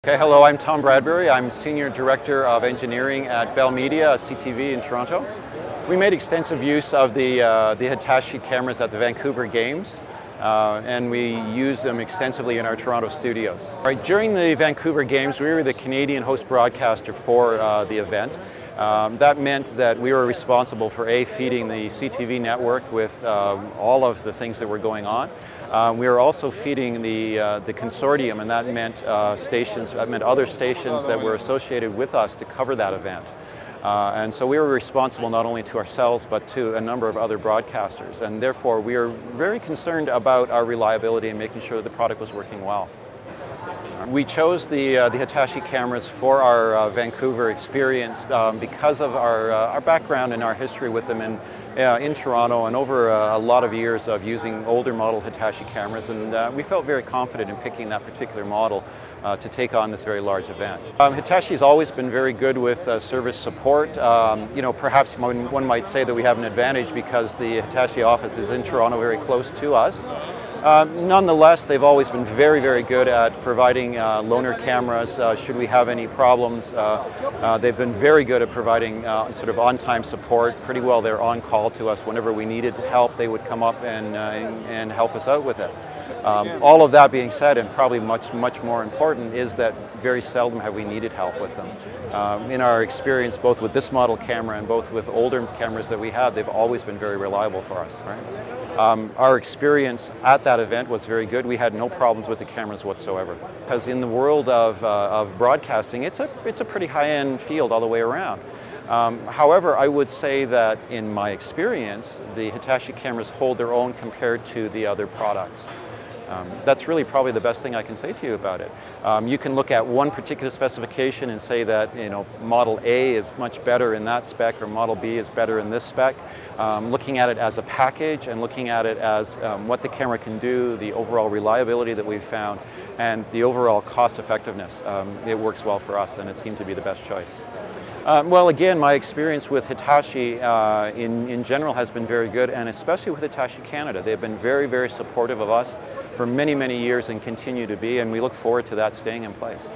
Okay, hello, I'm Tom Bradbury. I'm Senior Director of Engineering at Bell Media, CTV in Toronto. We made extensive use of the Hitachi cameras at the Vancouver Games, and we used them extensively in our Toronto studios. Right, during the Vancouver Games, we were the Canadian host broadcaster for the event. That meant that we were responsible for feeding the CTV network with all of the things that were going on. We were also feeding the consortium, and that meant other stations that were associated with us to cover that event. And so we were responsible not only to ourselves but to a number of other broadcasters, and therefore we are very concerned about our reliability and making sure that the product was working well. We chose the Hitachi cameras for our Vancouver experience because of our background and our history with them in Toronto, and over a lot of years of using older model Hitachi cameras, and we felt very confident in picking that particular model to take on this very large event. Hitachi has always been very good with service support. Perhaps one might say that we have an advantage because the Hitachi office is in Toronto, very close to us. Nonetheless, they've always been very, very good at providing loaner cameras should we have any problems. They've been very good at providing sort of on-time support. Pretty well they're on call to us whenever we needed help. They would come up and help us out with it. All of that being said, and probably much more important, is that very seldom have we needed help with them. In our experience, both with this model camera and both with older cameras that we have, they've always been very reliable for us. Right? Our experience at that event was very good. We had no problems with the cameras whatsoever. Because in the world of broadcasting, it's a pretty high-end field all the way around. However, I would say that in my experience, the Hitachi cameras hold their own compared to the other products. That's really probably the best thing I can say to you about it. You can look at one particular specification and say that Model A is much better in that spec, or Model B is better in this spec. Looking at it as a package and looking at it as what the camera can do, the overall reliability that we've found, and the overall cost effectiveness, it works well for us, and it seemed to be the best choice. Well, again, my experience with Hitachi in general has been very good, and especially with Hitachi Canada. They've been very, very supportive of us for many, many years and continue to be, and we look forward to that staying in place.